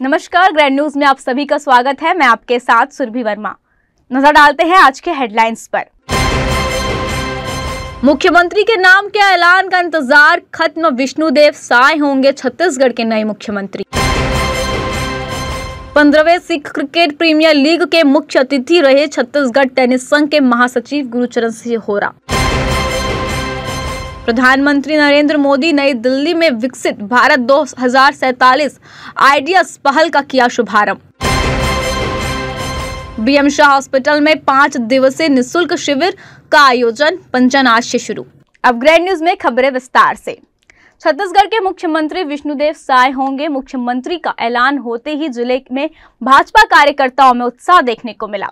नमस्कार, grand news में आप सभी का स्वागत है। मैं आपके साथ सुरभि वर्मा। नजर डालते हैं आज के हेडलाइंस पर। मुख्यमंत्री के नाम के ऐलान का इंतजार खत्म, विष्णुदेव साय होंगे छत्तीसगढ़ के नए मुख्यमंत्री। 15वें सिख क्रिकेट प्रीमियर लीग के मुख्य अतिथि रहे छत्तीसगढ़ टेनिस संघ के महासचिव गुरुचरण सिंह होरा। प्रधानमंत्री नरेंद्र मोदी नई दिल्ली में विकसित भारत 2047 आइडियाज पहल का किया शुभारंभ। बीएम शाह हॉस्पिटल में 5 दिवसीय निःशुल्क शिविर का आयोजन, पंचन आज से शुरू। अब ग्रैंड न्यूज में खबरें विस्तार से। छत्तीसगढ़ के मुख्यमंत्री विष्णुदेव साय होंगे। मुख्यमंत्री का ऐलान होते ही जिले में भाजपा कार्यकर्ताओं में उत्साह देखने को मिला।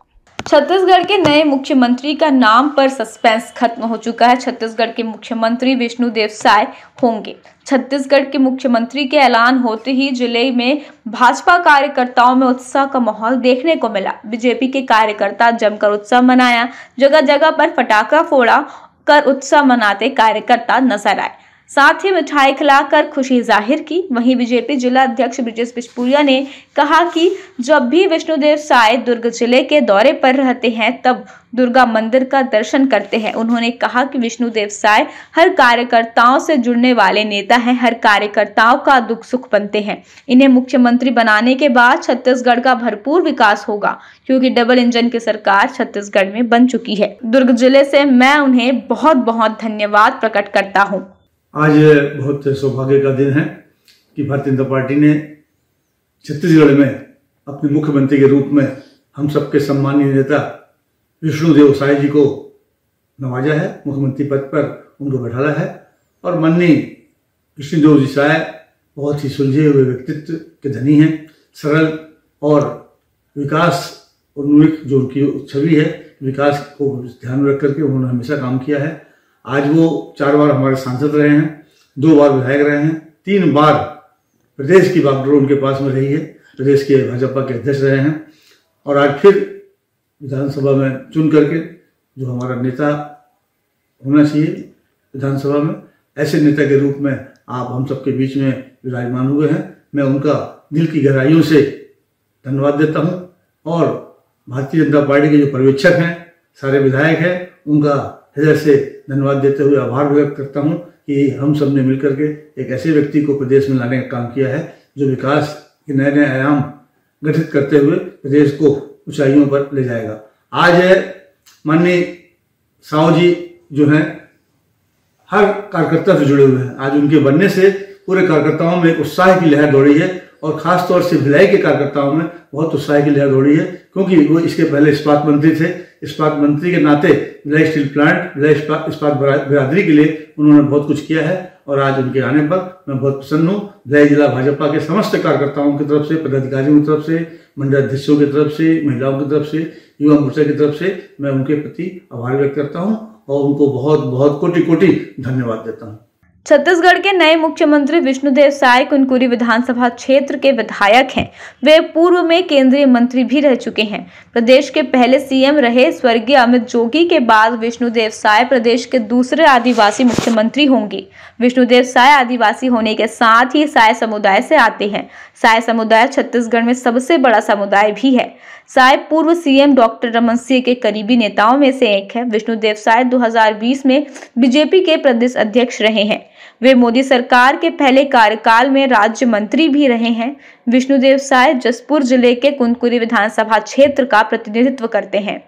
छत्तीसगढ़ के नए मुख्यमंत्री का नाम पर सस्पेंस खत्म हो चुका है। छत्तीसगढ़ के मुख्यमंत्री विष्णुदेव साय होंगे। छत्तीसगढ़ के मुख्यमंत्री के ऐलान होते ही जिले में भाजपा कार्यकर्ताओं में उत्साह का माहौल देखने को मिला। बीजेपी के कार्यकर्ता जमकर उत्सव मनाया, जगह जगह पर पटाखा फोड़ा कर उत्सव मनाते कार्यकर्ता नजर आए। साथ ही मिठाई खिलाकर खुशी जाहिर की। वहीं बीजेपी जिला अध्यक्ष ब्रिजेश बिचपुरिया ने कहा कि जब भी विष्णुदेव साय दुर्ग जिले के दौरे पर रहते हैं तब दुर्गा मंदिर का दर्शन करते हैं। उन्होंने कहा कि विष्णुदेव साय हर कार्यकर्ताओं से जुड़ने वाले नेता हैं, हर कार्यकर्ताओं का दुख सुख बनते हैं। इन्हें मुख्यमंत्री बनाने के बाद छत्तीसगढ़ का भरपूर विकास होगा, क्योंकि डबल इंजन की सरकार छत्तीसगढ़ में बन चुकी है। दुर्ग जिले से मैं उन्हें बहुत बहुत धन्यवाद प्रकट करता हूँ। आज बहुत सौभाग्य का दिन है कि भारतीय जनता पार्टी ने छत्तीसगढ़ में अपने मुख्यमंत्री के रूप में हम सबके सम्मानीय नेता विष्णुदेव साय जी को नवाजा है, मुख्यमंत्री पद पर उनको बैठाला है। और माननीय विष्णुदेव जी साय बहुत ही सुलझे हुए व्यक्तित्व के धनी हैं, सरल और विकास उन्मुख जो उनकी छवि है, विकास को ध्यान में रख करके उन्होंने हमेशा काम किया है। आज वो 4 बार हमारे सांसद रहे हैं, 2 बार विधायक रहे हैं, 3 बार प्रदेश की बागडोर उनके पास में रही है, प्रदेश के भाजपा के अध्यक्ष रहे हैं। और आज फिर विधानसभा में चुन करके जो हमारा नेता होना चाहिए विधानसभा में, ऐसे नेता के रूप में आप हम सबके बीच में विराजमान हुए हैं। मैं उनका दिल की गहराइयों से धन्यवाद देता हूं। और भारतीय जनता पार्टी के जो पर्यवेक्षक हैं, सारे विधायक हैं, उनका हृदय से धन्यवाद देते हुए आभार व्यक्त करता हूं कि हम सब ने मिलकर के एक ऐसे व्यक्ति को प्रदेश में लाने का काम किया है जो विकास के नए नए आयाम गठित करते हुए प्रदेश को ऊंचाइयों पर ले जाएगा। आज माननीय साहू जी जो हैं हर कार्यकर्ता से जुड़े हुए हैं। आज उनके बनने से पूरे कार्यकर्ताओं में एक उत्साह की लहर दौड़ी है और खास तौर से भिलाई के कार्यकर्ताओं में बहुत उत्साह की लहर दौड़ी है, क्योंकि वो इसके पहले इस्पात मंत्री थे। इस्पात मंत्री के नाते भिलाई स्टील प्लांट, भिलाई इस्पात बिरादरी के लिए उन्होंने बहुत कुछ किया है। और आज उनके आने पर मैं बहुत प्रसन्न हूँ। भिलाई जिला भाजपा के समस्त कार्यकर्ताओं की तरफ से, पदाधिकारियों की तरफ से, मंडल अध्यक्षों की तरफ से, महिलाओं की तरफ से, युवा मोर्चा की तरफ से मैं उनके प्रति आभार व्यक्त करता हूँ और उनको बहुत बहुत कोटि कोटि धन्यवाद देता हूँ। छत्तीसगढ़ के नए मुख्यमंत्री विष्णुदेव साय कुनकुरी विधानसभा क्षेत्र के विधायक हैं। वे पूर्व में केंद्रीय मंत्री भी रह चुके हैं। प्रदेश के पहले सीएम रहे स्वर्गीय अमित जोगी के बाद विष्णुदेव साय प्रदेश के दूसरे आदिवासी मुख्यमंत्री होंगे। विष्णुदेव साय आदिवासी होने के साथ ही साय समुदाय से आते हैं। साय समुदाय छत्तीसगढ़ में सबसे बड़ा समुदाय भी है। साय पूर्व सीएम डॉक्टर रमन सिंह के करीबी नेताओं में से एक है। विष्णुदेव साय 2020 में बीजेपी के प्रदेश अध्यक्ष रहे हैं। वे मोदी सरकार के पहले कार्यकाल में राज्य मंत्री भी रहे हैं। विष्णुदेव साय जसपुर जिले के कुनकुरी विधानसभा क्षेत्र का प्रतिनिधित्व करते हैं।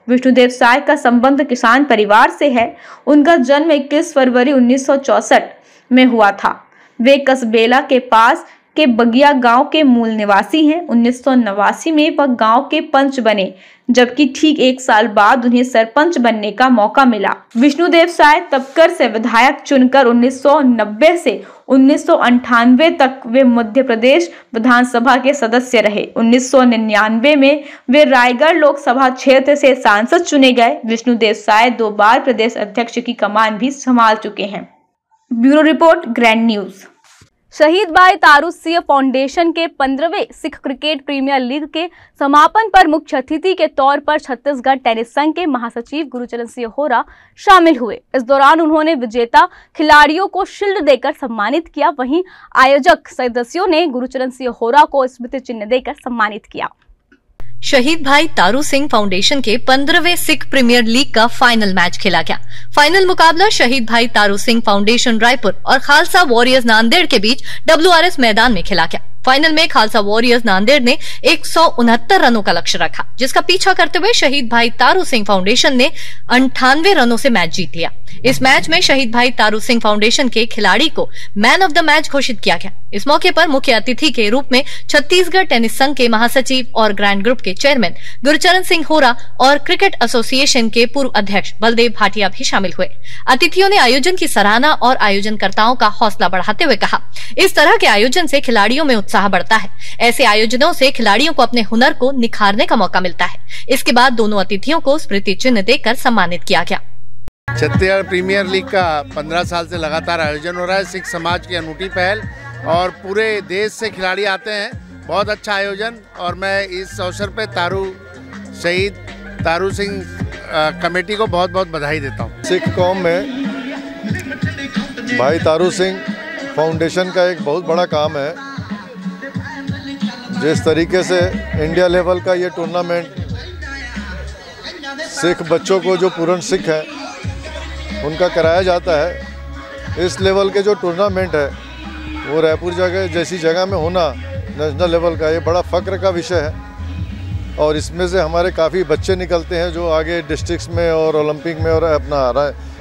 विष्णुदेव साय का संबंध किसान परिवार से है। उनका जन्म 21 फरवरी 1964 में हुआ था। वे कसबेला के पास के बगिया गांव के मूल निवासी हैं। 1989 में वह गांव के पंच बने, जबकि ठीक 1 साल बाद उन्हें सरपंच बनने का मौका मिला। विष्णुदेव साय तबकर से विधायक चुनकर 1990 से 1998 तक वे मध्य प्रदेश विधानसभा के सदस्य रहे। 1999 में वे रायगढ़ लोकसभा क्षेत्र से सांसद चुने गए। विष्णुदेव साय 2 बार प्रदेश अध्यक्ष की कमान भी संभाल चुके हैं। Bureau report, grand news. शहीद भाई तारू सिंह फाउंडेशन के 15वें सिख क्रिकेट प्रीमियर लीग के समापन पर मुख्य अतिथि के तौर पर छत्तीसगढ़ टेनिस संघ के महासचिव गुरुचरण सिंह होरा शामिल हुए। इस दौरान उन्होंने विजेता खिलाड़ियों को शील्ड देकर सम्मानित किया। वहीं आयोजक सदस्यों ने गुरुचरण सिंह होरा को स्मृति चिन्ह देकर सम्मानित किया। शहीद भाई तारू सिंह फाउंडेशन के 15वें सिख प्रीमियर लीग का फाइनल मैच खेला गया। फाइनल मुकाबला शहीद भाई तारू सिंह फाउंडेशन रायपुर और खालसा वॉरियर्स नांदेड़ के बीच WRS मैदान में खेला गया। फाइनल में खालसा वॉरियर्स नांदेड़ ने 169 रनों का लक्ष्य रखा, जिसका पीछा करते हुए शहीद भाई तारू सिंह फाउंडेशन ने 98 रनों से मैच जीत लिया। इस मैच में शहीद भाई तारू सिंह फाउंडेशन के खिलाड़ी को मैन ऑफ द मैच घोषित किया गया। इस मौके पर मुख्य अतिथि के रूप में छत्तीसगढ़ टेनिस संघ के महासचिव और ग्रैंड ग्रुप के चेयरमैन गुरुचरण सिंह होरा और क्रिकेट एसोसिएशन के पूर्व अध्यक्ष बलदेव भाटिया भी शामिल हुए। अतिथियों ने आयोजन की सराहना और आयोजनकर्ताओं का हौसला बढ़ाते हुए कहा, इस तरह के आयोजन से खिलाड़ियों में उत्साह बढ़ता है। ऐसे आयोजनों से खिलाड़ियों को अपने हुनर को निखारने का मौका मिलता है। इसके बाद दोनों अतिथियों को स्मृति चिन्ह देकर सम्मानित किया गया। छत्तीसगढ़ प्रीमियर लीग का 15 साल से लगातार आयोजन हो रहा है। सिख समाज की अनूठी पहल और पूरे देश से खिलाड़ी आते हैं। बहुत अच्छा आयोजन और मैं इस अवसर पे शहीद तारू सिंह कमेटी को बहुत बहुत बधाई देता हूँ। सिख कौम में भाई तारू सिंह फाउंडेशन का एक बहुत बड़ा काम है। जिस तरीके से इंडिया लेवल का ये टूर्नामेंट सिख बच्चों को जो पूर्ण सिख है उनका कराया जाता है, इस लेवल के जो टूर्नामेंट है वो रायपुर जैसी जगह में होना नेशनल लेवल का ये बड़ा फ़ख्र का विषय है। और इसमें से हमारे काफ़ी बच्चे निकलते हैं जो आगे डिस्ट्रिक्ट्स में और ओलंपिक में और अपना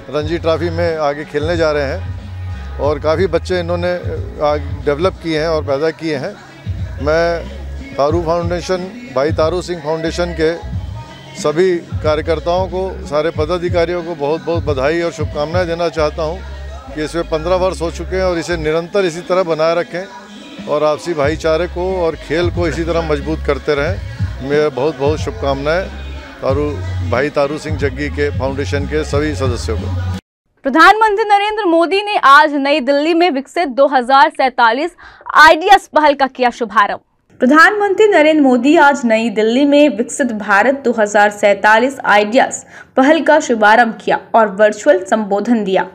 रणजी ट्रॉफी में आगे खेलने जा रहे हैं। और काफ़ी बच्चे इन्होंने डेवलप किए हैं और पैदा किए हैं। मैं तारू फाउंडेशन भाई तारू सिंह फाउंडेशन के सभी कार्यकर्ताओं को, सारे पदाधिकारियों को बहुत बहुत बधाई और शुभकामनाएं देना चाहता हूं कि इसमें 15 वर्ष हो चुके हैं और इसे निरंतर इसी तरह बनाए रखें और आपसी भाईचारे को और खेल को इसी तरह मजबूत करते रहें। मेरे बहुत बहुत शुभकामनाएं भाई तारू सिंह जग्गी के फाउंडेशन के सभी सदस्यों को। प्रधानमंत्री नरेंद्र मोदी ने आज नई दिल्ली में विकसित 2047 आइडियाज पहल का किया शुभारंभ। प्रधानमंत्री नरेंद्र मोदी आज नई दिल्ली में विकसित भारत 2047 आइडियाज पहल का शुभारंभ किया और वर्चुअल संबोधन दिया।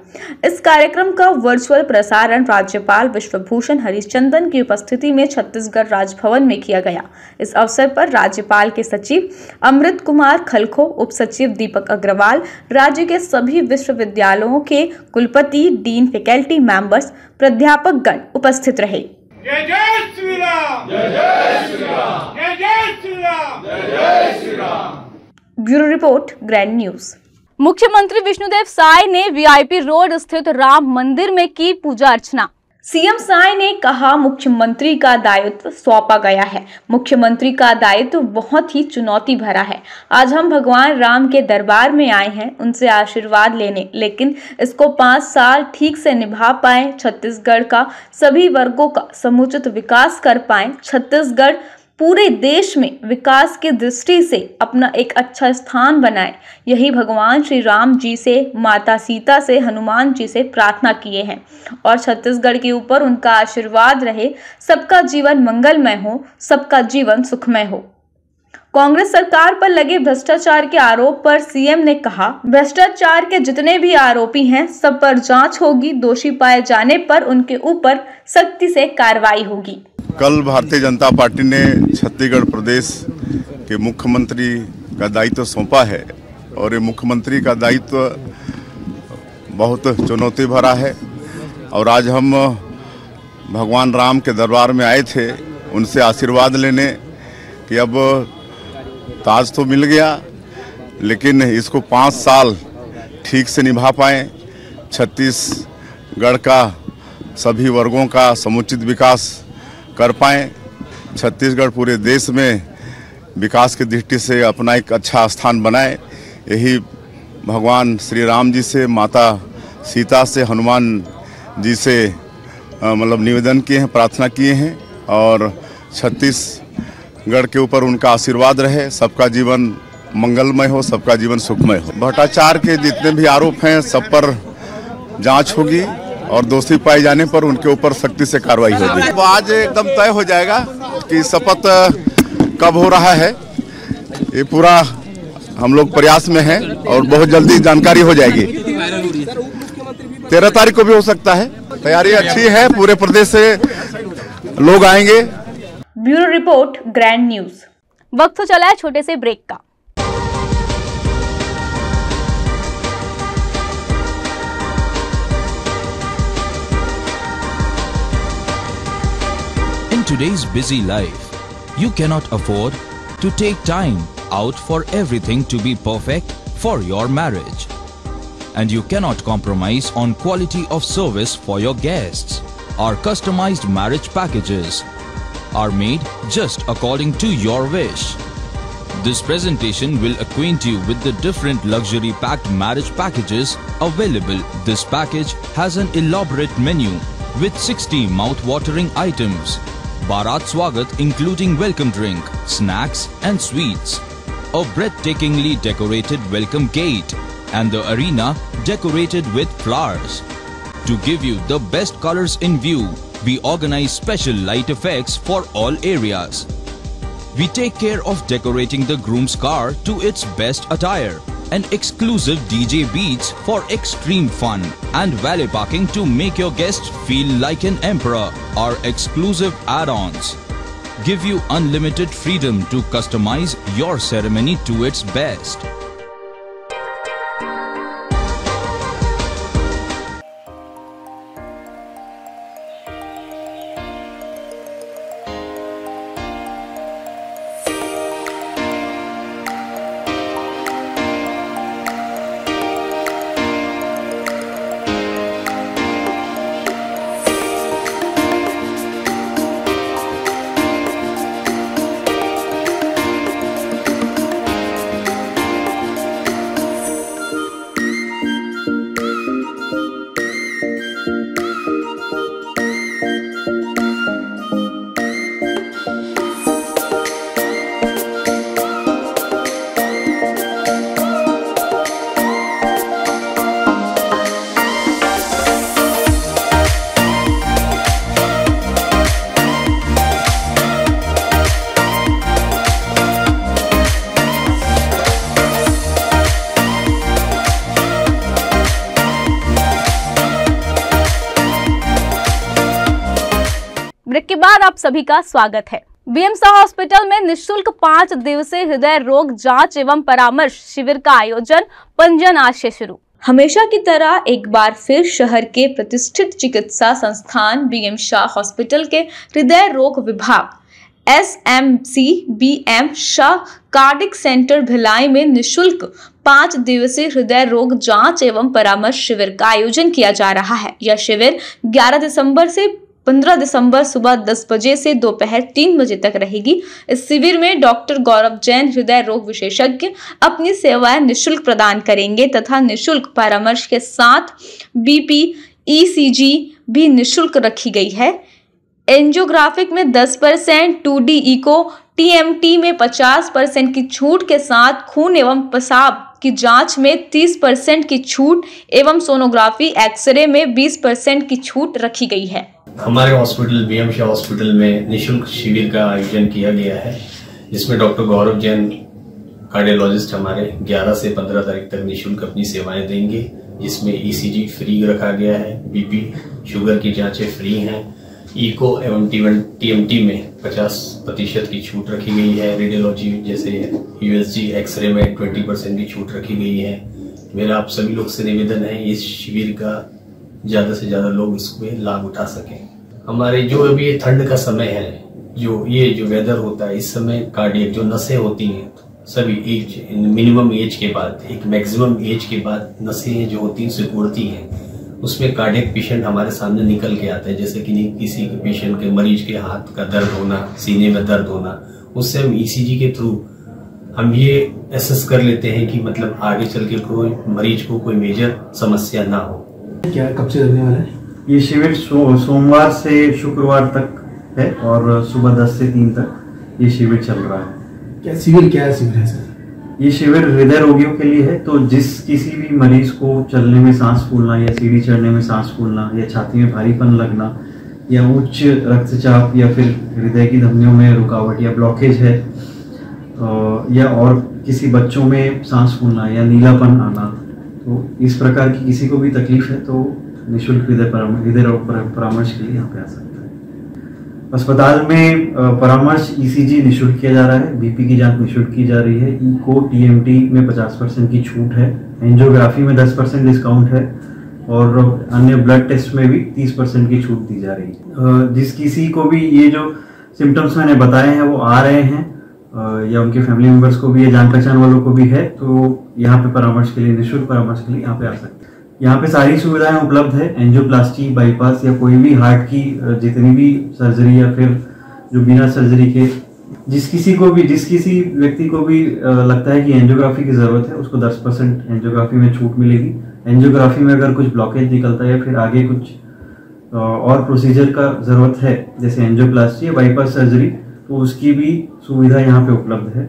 इस कार्यक्रम का वर्चुअल प्रसारण राज्यपाल विश्वभूषण हरिचंदन की उपस्थिति में छत्तीसगढ़ राजभवन में किया गया। इस अवसर पर राज्यपाल के सचिव अमृत कुमार खलखो, उप सचिव दीपक अग्रवाल, राज्य के सभी विश्वविद्यालयों के कुलपति, डीन, फैकल्टी मेंबर्स, प्राध्यापकगण उपस्थित रहे। जय जय श्री राम, जय जय श्री राम, जय जय श्री राम, जय जय Shri Ram. Bureau report, grand news. मुख्यमंत्री विष्णुदेव साय ने वीआईपी रोड स्थित राम मंदिर में की पूजा अर्चना। सीएम साय ने कहा, मुख्यमंत्री का दायित्व सौंपा गया है। मुख्यमंत्री का दायित्व बहुत ही चुनौती भरा है। आज हम भगवान राम के दरबार में आए हैं उनसे आशीर्वाद लेने, लेकिन इसको 5 साल ठीक से निभा पाए, छत्तीसगढ़ का सभी वर्गों का समुचित विकास कर पाए, छत्तीसगढ़ पूरे देश में विकास की दृष्टि से अपना एक अच्छा स्थान बनाए। यही भगवान श्री राम जी से, माता सीता से, हनुमान जी से प्रार्थना किए हैं और छत्तीसगढ़ के ऊपर उनका आशीर्वाद रहे। सबका जीवन मंगलमय हो, सबका जीवन सुखमय हो। कांग्रेस सरकार पर लगे भ्रष्टाचार के आरोप पर सीएम ने कहा, भ्रष्टाचार के जितने भी आरोपी हैं सब पर जांच होगी, दोषी पाए जाने पर उनके ऊपर सख्ती से कार्रवाई होगी। कल भारतीय जनता पार्टी ने छत्तीसगढ़ प्रदेश के मुख्यमंत्री का दायित्व सौंपा है और ये मुख्यमंत्री का दायित्व बहुत चुनौती भरा है। और आज हम भगवान राम के दरबार में आए थे उनसे आशीर्वाद लेने कि अब ताज तो मिल गया, लेकिन इसको 5 साल ठीक से निभा पाएँ, छत्तीसगढ़ का सभी वर्गों का समुचित विकास कर पाएँ, छत्तीसगढ़ पूरे देश में विकास की दृष्टि से अपना एक अच्छा स्थान बनाए। यही भगवान श्री राम जी से, माता सीता से, हनुमान जी से निवेदन किए हैं, प्रार्थना किए हैं और छत्तीसगढ़ के ऊपर उनका आशीर्वाद रहे, सबका जीवन मंगलमय हो, सबका जीवन सुखमय हो। भ्रष्टाचार के जितने भी आरोप हैं सब पर जांच होगी और दोषी पाए जाने पर उनके ऊपर सख्ती से कार्रवाई होगी। तो आज एकदम तय हो जाएगा कि शपथ कब हो रहा है, ये पूरा हम लोग प्रयास में हैं और बहुत जल्दी जानकारी हो जाएगी। 13 तारीख को भी हो सकता है। तैयारी अच्छी है, पूरे प्रदेश से लोग आएंगे। Bureau report, grand news. वक्त तो चला है छोटे से ब्रेक का। In today's busy life, you cannot afford to take time out for everything to be perfect for your marriage. And you cannot compromise on quality of service for your guests. Our customized marriage packages are made just according to your wish. This presentation will acquaint you with the different luxury packed marriage packages available. This package has an elaborate menu with 60 mouth-watering items. Bharat Swagat including welcome drink, snacks and sweets. A breathtakingly decorated welcome gate and the arena decorated with flowers. To give you the best colors in view, we organize special light effects for all areas. We take care of decorating the groom's car to its best attire. An exclusive DJ beats for extreme fun and valet parking to make your guests feel like an emperor. Our exclusive add-ons give you unlimited freedom to customize your ceremony to its best. Break के बाद आप सभी का स्वागत है। बीएमसा hospital में निःशुल्क 5 दिवसीय हृदय रोग जांच एवं परामर्श शिविर का आयोजन पंजीयन आज से शुरू। हमेशा की तरह एक बार फिर शहर के प्रतिष्ठित चिकित्सा संस्थान बीएम शाह हॉस्पिटल के हृदय रोग विभाग SMC BM Shah cardiac centre Bhilai में निःशुल्क 5 दिवसीय हृदय रोग जांच एवं परामर्श शिविर का आयोजन किया जा रहा है। यह शिविर 11 दिसंबर से 15 दिसंबर सुबह 10 बजे से दोपहर 3 बजे तक रहेगी। इस शिविर में डॉक्टर गौरव जैन हृदय रोग विशेषज्ञ अपनी सेवाएं निःशुल्क प्रदान करेंगे तथा निःशुल्क परामर्श के साथ BP ECG भी निःशुल्क रखी गई है। एंजियोग्राफिक में 10%, 2D इको TMT में 50% की छूट के साथ खून एवं पेशाब की जांच में 30% की छूट एवं सोनोग्राफी एक्सरे में 20% की छूट रखी गई है। हमारे हॉस्पिटल बीएम शाह हॉस्पिटल में निःशुल्क शिविर का आयोजन किया गया है, जिसमें डॉक्टर गौरव जैन कार्डियोलॉजिस्ट हमारे 11 से 15 तारीख तक निःशुल्क अपनी सेवाएं देंगे, जिसमें ECG फ्री रखा गया है, BP शुगर की जांचें फ्री हैं, इको एवं TMT में 50% की छूट रखी गई है, रेडियोलॉजी जैसे USG एक्सरे में 20% की छूट रखी गई है। मेरा आप सभी लोग से निवेदन है इस शिविर का ज्यादा से ज्यादा लोग इसमें लाभ उठा सकें। हमारे जो अभी ये ठंड का समय है, जो वेदर होता है, इस समय कार्डियक जो नसें होती हैं सभी एज मिनिमम एज के बाद एक मैक्सिमम एज के बाद नसें जो होती हैं सिकुड़ती हैं, उसमें कार्डियक पेशेंट हमारे सामने निकल के आते हैं। जैसे कि किसी के पेशेंट के मरीज के हाथ का दर्द होना, सीने में दर्द होना, उससे हम ECG के थ्रू हम ये एसेस कर लेते हैं कि मतलब आगे चल के कोई मरीज को कोई मेजर समस्या ना हो। क्या कब से लगने वाला है ये शिविर? सोमवार से शुक्रवार तक है और सुबह 10 से 3 तक ये शिविर चल रहा है। क्या शिविर है सर? ये शिविर हृदय रोगियों के लिए है, तो जिस किसी भी मरीज को चलने में सांस फूलना या सीढ़ी चढ़ने में सांस फूलना या छाती में भारीपन लगना या उच्च रक्तचाप या फिर हृदय की धमनियों में रुकावट या ब्लॉकेज है, या और किसी बच्चों में सांस फूलना या नीलापन आना, तो इस प्रकार की किसी को भी तकलीफ है तो निःशुल्क हृदय रोग परामर्श के लिए यहाँ पे आ सकता है। अस्पताल में परामर्श ईसीजी निःशुल्क किया जा रहा है, बीपी की जांच निःशुल्क की जा रही है, इको टीएमटी में 50% की छूट है, एंजियोग्राफी में 10% डिस्काउंट है और अन्य ब्लड टेस्ट में भी 30% की छूट दी जा रही है। जिस किसी को भी ये जो सिम्टम्स मैंने बताए हैं वो आ रहे हैं या उनके फैमिली मेंबर्स को भी या जान पहचान वालों को भी है, तो यहाँ पे परामर्श के लिए, निःशुल्क परामर्श के लिए यहाँ पे आ सकते हैं। यहाँ पे सारी सुविधाएं उपलब्ध है, एंजियोप्लास्टी, बाईपास या कोई भी हार्ट की जितनी भी सर्जरी या फिर जो बिना सर्जरी के जिस किसी व्यक्ति को भी लगता है कि एंजियोग्राफी की जरूरत है, उसको 10% एंजियोग्राफी में छूट मिलेगी। एंजियोग्राफी में अगर कुछ ब्लॉकेज निकलता है या फिर आगे कुछ और प्रोसीजर का जरूरत है जैसे एंजियोप्लास्टी या बाईपास सर्जरी, तो उसकी भी सुविधा यहाँ पे उपलब्ध है।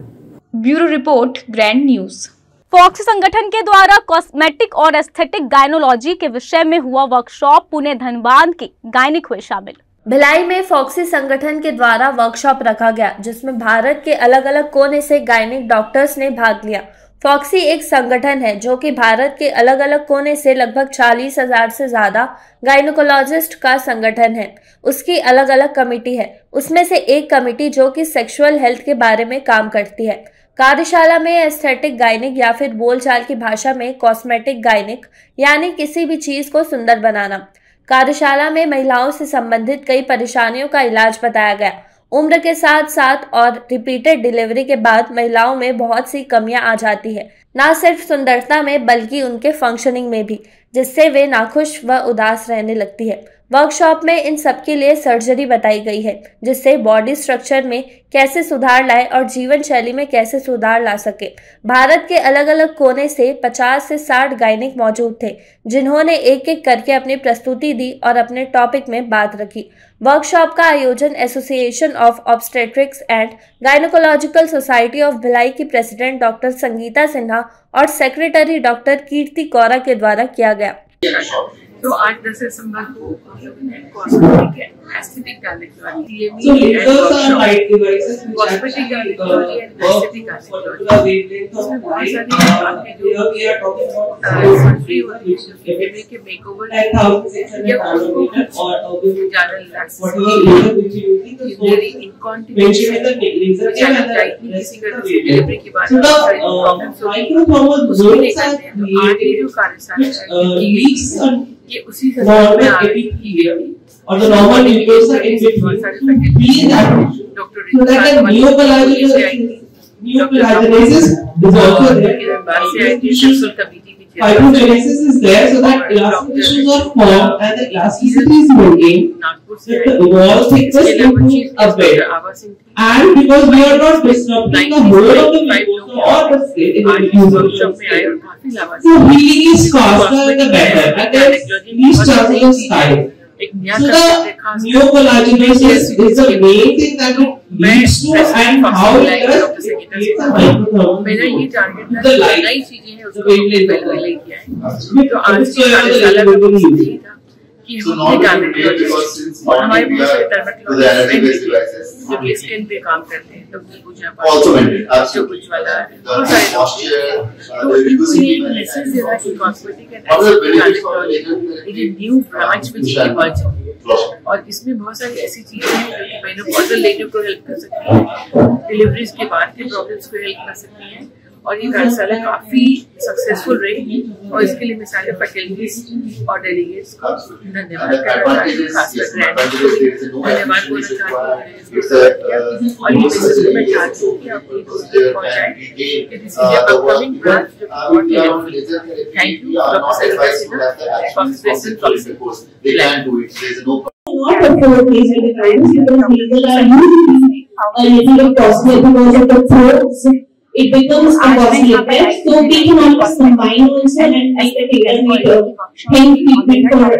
Bureau report, grand news. Foxy संगठन के द्वारा कॉस्मेटिक और एस्थेटिक गायनोलॉजी के विषय में हुआ वर्कशॉप, पुणे धनबाद की गायनिक हुए शामिल। भिलाई में फॉक्सी संगठन के द्वारा वर्कशॉप रखा गया, जिसमें भारत के अलग अलग कोने से गायनिक डॉक्टर्स ने भाग लिया। फॉक्सी एक संगठन है जो कि भारत के अलग अलग कोने से लगभग 40,000 से ज्यादा गायनोकोलॉजिस्ट का संगठन है। उसकी अलग अलग कमेटी है, उसमें से एक कमेटी जो कि सेक्सुअल हेल्थ के बारे में काम करती है। कार्यशाला में एस्थेटिक गायनिक या फिर बोलचाल की भाषा में कॉस्मेटिक गायनिक यानी किसी भी चीज को सुंदर बनाना। कार्यशाला में महिलाओं से संबंधित कई परेशानियों का इलाज बताया गया। उम्र के साथ साथ और रिपीटेड डिलीवरी के बाद महिलाओं में बहुत सी कमियां आ जाती है, न सिर्फ सुंदरता में बल्कि उनके फंक्शनिंग में भी, जिससे वे नाखुश व उदास रहने लगती है। वर्कशॉप में इन सबके लिए सर्जरी बताई गई है, जिससे बॉडी स्ट्रक्चर में कैसे सुधार लाए और जीवन शैली में कैसे सुधार ला सके। भारत के अलग अलग कोने से 50 से 60 गायनिक मौजूद थे, जिन्होंने एक एक करके अपनी प्रस्तुति दी और अपने टॉपिक में बात रखी। वर्कशॉप का आयोजन association of obstetrics and gynaecological society of Bhilai की प्रेसिडेंट डॉक्टर संगीता सिन्हा और सेक्रेटरी डॉक्टर कीर्ति कौरा के द्वारा किया गया। तो आज 10 दिसंबर को हम लोगों ने cosmetic aesthetic gynaecology and cosmetic gynaecology and aesthetic gynaecology, इसमें बहुत सारी आपके जो सर्जरी होती है के मेकओवर या उसको ज्यादा रिलैक्स इनकॉन्टिनेंस किसी का डिलीवरी के बाद प्रॉब्लम्स होती है, उसको लेकर तो आज ये जो कार्यशाला है ये उसी संदर्भ में आरती और the normal nucleus are in between. Please that neoplastogenesis is also there. Fibrogenesis is there so that elastic tissues are formed and the elasticity is maintained. The wall thickness improves a bit. And because we are not disrupting the whole of the mucosa or the skin in the mucosa, so healing is faster and the better, and there is least chances of scarring. So the neocollagenesis is the main thing that it leads to, and how it does, it creates a microthermal to the light, the wavelength of light. तो आज की कार्यशाला का मकसद यही था कि हम अपने गायनेकोलॉजिस्ट और हमारे बहुत सारे डर्मेटोलॉजिस्ट जो कि स्किन पे काम करते हैं, डॉक्टर पूजा पाटिल, उज्ज्वला, बहुत सारे डॉक्टर, तो इनको ये मैसेज देना कि कॉस्मेटिक एंड एस्थेटिक गायनेकोलॉजी ये न्यू ब्रांच में इमर्ज और इसमें बहुत सारी ऐसी चीजें हैं जो कि मेनोपॉजल लेडी को हेल्प कर सकती हैं, डिलीवरीज के बाद के प्रॉब्लम्स को हेल्प कर सकती हैं। और ये कार्यशाला काफी सक्सेसफुल रही और इसके लिए मैं सारे फैकल्टीज और डेलीगेट्स को धन्यवाद करना चाहती हूँ, खासकर ग्रैंड धन्यवाद बोलना चाहती हूँ। और ये मैसेज मैं चाहती हूँ कि आप पहुँचाएं कि दिस इज अपकमिंग ब्रांच जो बहुत ही helpful. Thank you doctor Sangeeta Sinha, constitution फॉक्सी। Not afford these times because people are using a little bit costly because of the throats. It becomes a costly effect, so we can always combine also and make a tailor-made pain treatment for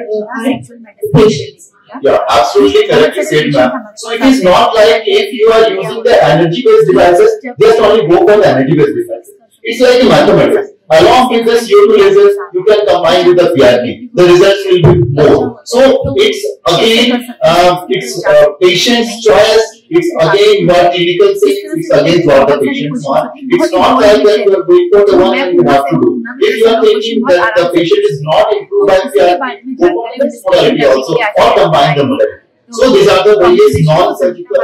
patients. Yeah, absolutely correct, said ma'am. So it is not like if you are using the energy-based devices, just only go for the energy-based devices. It's like a mathematics. Along with the CO2 lasers, you can combine with the PRP. The results will be more. So it's again, patient's choice. It's again your clinical safety. It's again what the patients want. It's not like that you are going for the one and you have to do. If you are thinking that the patient is not improved by PRP, go for this modality also or combine the modality. So these are the various non-surgical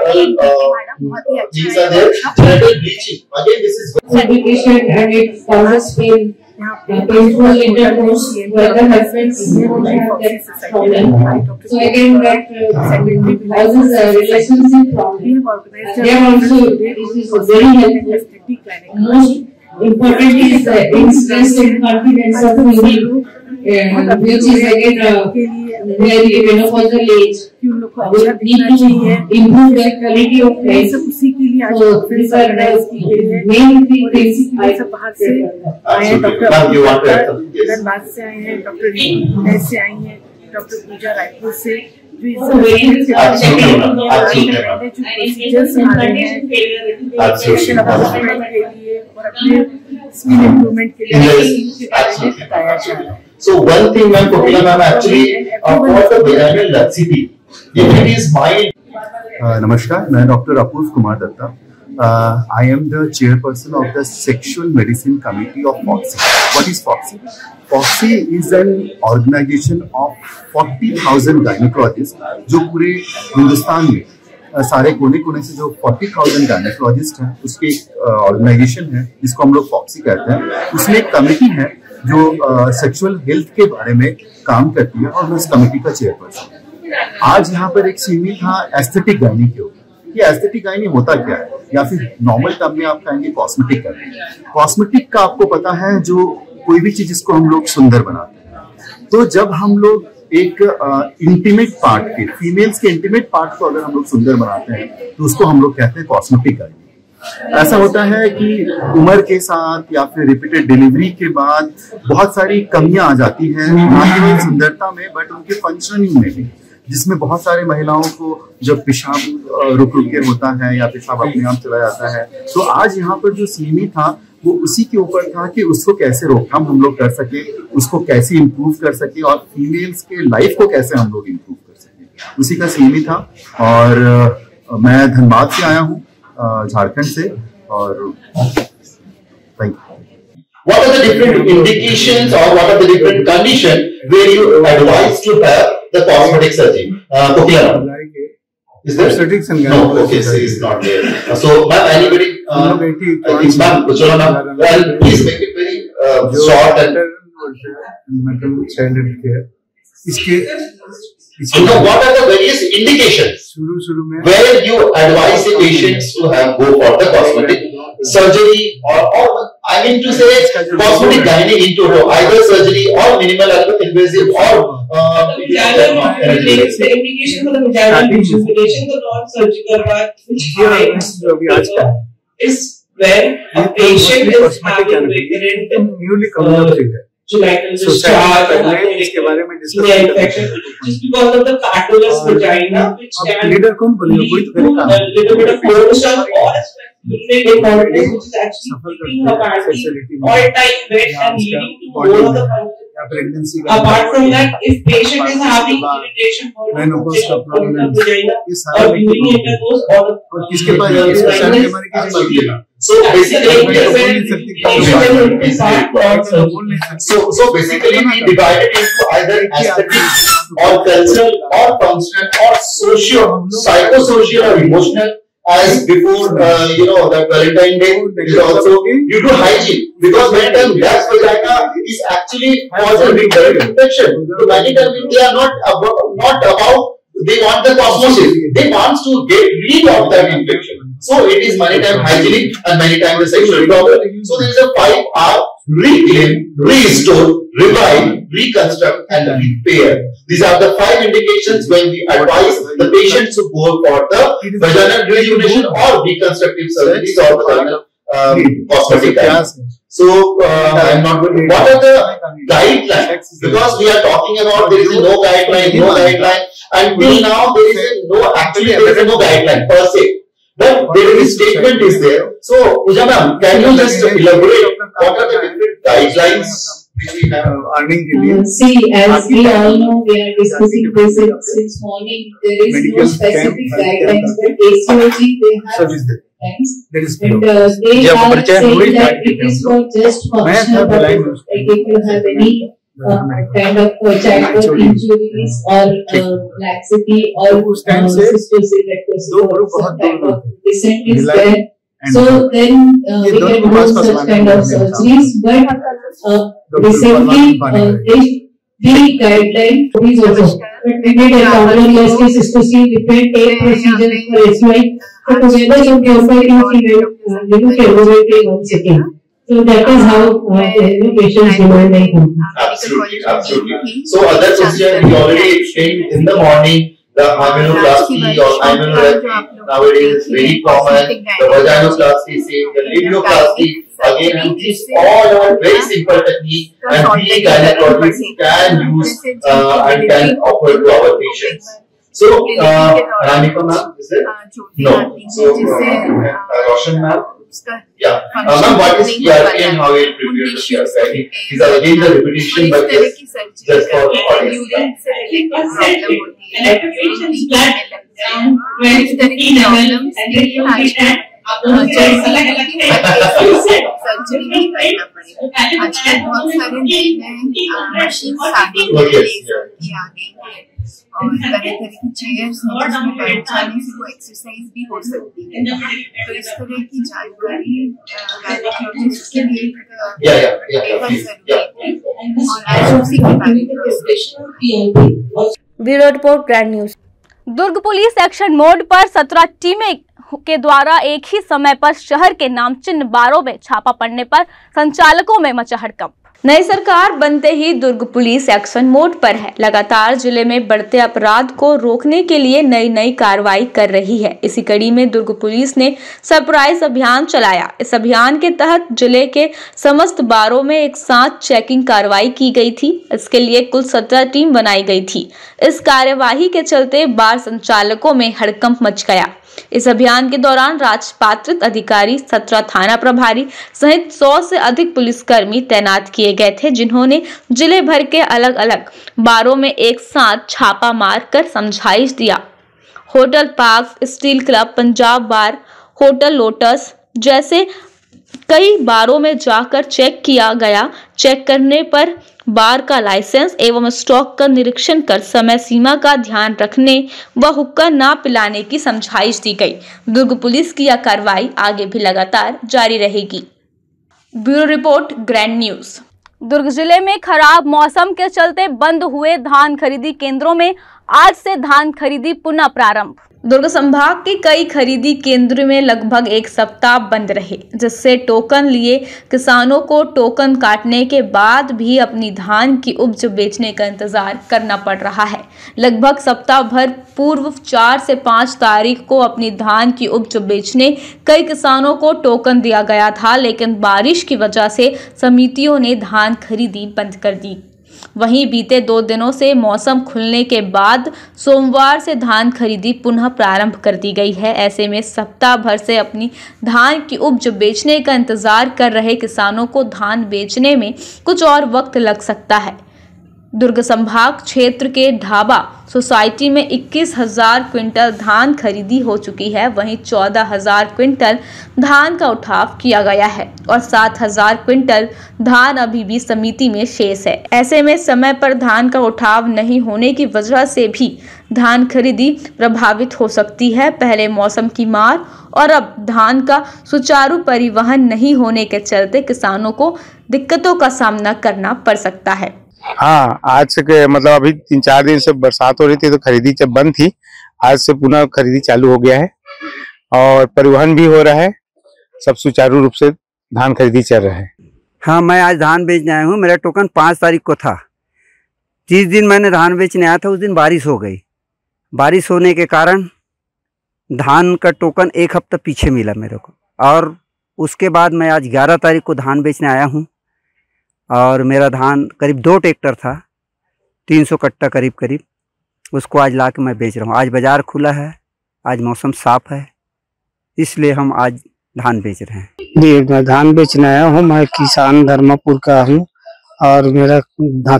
things are there. Genital bleaching. Again, this is segregation and it causes pain, painful intercourse where the husbands don't have that problem. So again, that causes a relationship problem. They are also, this is very helpful. Most importantly is the incidence and confidence of women, which is again very menopausal age. We need to improve the quality of life. So these are the main things I Dhanbad से आए हैं, doctor Reena से आई हैं, doctor पूजा रायपुर से So one thing, ma'am, Kokila ma'am, actually for the vaginal laxity, if it is mild. नमस्कार, मैं doctor Apurv Kumar Datta. I am the chairperson of the Sexual Medicine Committee of FOXI. What is FOXI? FOXI is an organization of 40,000 gynecologists जो पूरे हिंदुस्तान में सारे कोने कोने से जो 40,000 गायनेकोलॉजिस्ट हैं उसकी ऑर्गेनाइजेशन है जिसको हम लोग FOXI कहते हैं. उसमें एक कमेटी है जो सेक्सुअल हेल्थ के बारे में काम करती है और मैं उस कमेटी का चेयरपर्सन. आज यहाँ पर एक सीमित था एस्थेटिक गायनी के ऊपर. ये एस्थेटिक गायनी होता क्या है, या फिर नॉर्मल टर्म में आप कहेंगे कॉस्मेटिक गायनी. कॉस्मेटिक का आपको पता है जो कोई भी चीज जिसको हम लोग सुंदर बनाते हैं. तो जब हम लोग एक इंटीमेट पार्ट के, फीमेल्स के इंटीमेट पार्ट को अगर हम लोग सुंदर बनाते हैं तो उसको हम लोग कहते हैं कॉस्मेटिक गायनी. ऐसा होता है कि उम्र के साथ या फिर रिपीटेड डिलीवरी के बाद बहुत सारी कमियां आ जाती हैं, ना केवल सुंदरता में बट उनके फंक्शनिंग में भी, जिसमें बहुत सारे महिलाओं को जब पेशाब रुक के होता है या पेशाब अपने आप चला जाता है. तो आज यहाँ पर जो सीमी था वो उसी के ऊपर था कि उसको कैसे रोकथाम हम लोग कर सके, उसको कैसे इम्प्रूव कर सके और फीमेल्स के लाइफ को कैसे हम लोग इम्प्रूव कर सके, उसी का सीमी था. और मैं धनबाद से आया हूँ, झारखंड से. और thank you. What are the different indications or what are the different conditions where you advise to have the cosmetic surgery? Kokila ma'am. Is there? No, okay, so it's not there. So ma'am, anybody? I think ma'am, Kuchala ma'am. Well, please make it very short and. So what are the various indications where you advise the patients to have go for the cosmetic surgery or I mean to say cosmetic gynae in total, either surgery or minimal invasive or the indication for the vaginal rejuvenation, the non-surgical part, which is where a patient is having recurrent genital discharge इसके बारे में infection just because of the patulous vagina, which can lead to a little bit of corruption or incontinence, which is actually keeping a patient all time wet and leading to more of the pregnancy. Apart from that, if patient is having irritation or vagina or during intercourse or so basically we divide it into either aesthetic or cultural or functional or social, psychosocial or emotional. As before, the Valentine Day is also due to hygiene, because many times gas vagina is actually causing recurrent infection. So many times they are not about they want the cosmosis. They want to get rid of that infection. So it is many times hygienic and many times the sexual problem. So there is a 5R: reclaim, restore, revive, reconstruct, and repair. These are the 5 indications when we advise the patients to go for the vaginal rejuvenation or reconstructive surgeries or vaginal cosmetic guidelines. So I am not going to. What are the guidelines? Because we are talking about there is no guideline, no guideline. Until now there is no guideline per se. But there is a statement is there. So, Pooja ma'am, can you just elaborate what are the different guidelines which we have? Earning के लिए. See, as we all know, we are discussing this since morning. There is no specific guidelines, but ACOG they have guidelines, and they are saying that it is for just functional purposes. Like if you have any kind of childbirth injuries or laxity or cystosine rectosis, some type of descent is there. So then we can do such kind of surgeries. But recently the guideline is also. But we did a counter cystosine different tape procedure for SY. So together you can calculate once again. So that is how patients demand. Absolutely, absolutely. So other question we already explained in the morning. The hymenoplasty or hymenorrhaphy nowadays is very common. The vaginoplasty, same. The labioplasty, again, these all are very simple technique, and we gynecologists can use and can offer to our patients. So, Ranika ma'am, is it? No. So, Roshan ma'am. Yeah. Ma'am, what is PRP and how it prepares the PRP? These are again the repetition, but just for the audience. Surgery नहीं करना पड़ेगा। आजकल बहुत सारे machine आ गई है और तरह तरह की चेयर्स जिसमें बैठ जाने से वो एक्सरसाइज भी हो सकती है। तो इस तरह की जानकारी गायनेकोलॉजिस्ट के लिए और आज उसी के बारे में discussion. Bureau report, grand news. Durg police action mode पर 17 टीमें के द्वारा एक ही समय पर शहर के नामचिन्ह बारों में छापा पड़ने पर संचालकों में मचा हड़कंप। नई सरकार बनते ही दुर्ग पुलिस एक्शन मोड पर है। लगातार जिले में बढ़ते अपराध को रोकने के लिए नई कार्रवाई कर रही है। इसी कड़ी में दुर्ग पुलिस ने सरप्राइज अभियान चलाया। इस अभियान के तहत जिले के समस्त बारों में एक साथ चेकिंग कार्रवाई की गई थी। इसके लिए कुल 17 टीम बनाई गई थी। इस कार्यवाही के चलते बार संचालकों में हड़कंप मच गया। इस अभियान के दौरान राजपात्रित अधिकारी, 17 थाना प्रभारी सहित 100 से अधिक पुलिसकर्मी तैनात किए गए थे, जिन्होंने जिले भर के अलग अलग बारों में एक साथ छापा मारकर समझाइश दिया। Hotel park, steel club, Punjab bar, hotel lotus जैसे कई बारों में जाकर चेक किया गया। चेक करने पर बार का लाइसेंस एवं स्टॉक का निरीक्षण कर समय सीमा का ध्यान रखने व हुक्का ना पिलाने की समझाइश दी गई। दुर्ग पुलिस की यह कार्रवाई आगे भी लगातार जारी रहेगी। Bureau report, grand news. Durg जिले में खराब मौसम के चलते बंद हुए धान खरीदी केंद्रों में आज से धान खरीदी पुनः प्रारंभ। दुर्ग संभाग के कई खरीदी केंद्र में लगभग एक सप्ताह बंद रहे, जिससे टोकन लिए किसानों को टोकन काटने के बाद भी अपनी धान की उपज बेचने का इंतजार करना पड़ रहा है। लगभग सप्ताह भर पूर्व 4 से 5 तारीख को अपनी धान की उपज बेचने कई किसानों को टोकन दिया गया था, लेकिन बारिश की वजह से समितियों ने धान खरीदी बंद कर दी। वहीं बीते 2 दिनों से मौसम खुलने के बाद सोमवार से धान खरीदी पुनः प्रारंभ कर दी गई है। ऐसे में सप्ताह भर से अपनी धान की उपज बेचने का इंतजार कर रहे किसानों को धान बेचने में कुछ और वक्त लग सकता है। दुर्ग संभाग क्षेत्र के ढाबा सोसाइटी में 21,000 क्विंटल धान खरीदी हो चुकी है। वहीं 14,000 क्विंटल धान का उठाव किया गया है और 7,000 क्विंटल धान अभी भी समिति में शेष है। ऐसे में समय पर धान का उठाव नहीं होने की वजह से भी धान खरीदी प्रभावित हो सकती है। पहले मौसम की मार और अब धान का सुचारू परिवहन नहीं होने के चलते किसानों को दिक्कतों का सामना करना पड़ सकता है। हाँ, आज से मतलब अभी 3-4 दिन से बरसात हो रही थी तो खरीदी जब बंद थी, आज से पुनः खरीदी चालू हो गया है और परिवहन भी हो रहा है। सब सुचारू रूप से धान खरीदी चल रहा है। हाँ, मैं आज धान बेचने आया हूँ। मेरा टोकन 5 तारीख को था। 30 दिन मैंने धान बेचने आया था, उस दिन बारिश हो गई। बारिश होने के कारण धान का टोकन 1 हफ्ता पीछे मिला मेरे को, और उसके बाद मैं आज 11 तारीख को धान बेचने आया हूँ और मेरा धान करीब 2 ट्रैक्टर था, 300 कट्टा करीब, उसको आज ला के मैं बेच रहा हूँ। आज बाज़ार खुला है, आज मौसम साफ़ है, इसलिए हम आज धान बेच रहे हैं। जी, मैं धान बेचने आया हूँ। मैं किसान धर्मपुर का हूँ और मेरा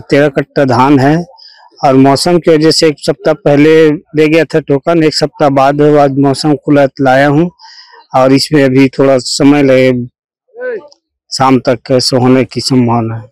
13 कट्टा धान है और मौसम की वजह से 1 सप्ताह पहले दे गया था टोकन, 1 सप्ताह बाद मौसम खुला लाया हूँ और इसमें अभी थोड़ा समय लगे, शाम तक कैसे होने की संभावना है।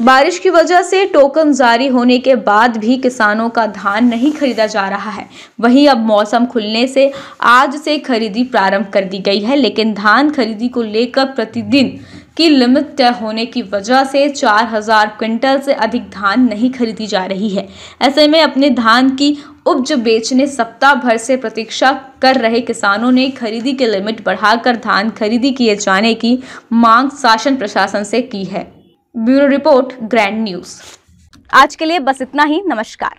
बारिश की वजह से टोकन जारी होने के बाद भी किसानों का धान नहीं खरीदा जा रहा है। वहीं अब मौसम खुलने से आज से खरीदी प्रारंभ कर दी गई है, लेकिन धान खरीदी को लेकर प्रतिदिन की लिमिट तय होने की वजह से 4000 क्विंटल से अधिक धान नहीं खरीदी जा रही है। ऐसे में अपने धान की उपज बेचने सप्ताह भर से प्रतीक्षा कर रहे किसानों ने खरीदी की लिमिट बढ़ाकर धान खरीदी किए जाने की मांग शासन प्रशासन से की है। Bureau report, grand news. आज के लिए बस इतना ही। नमस्कार।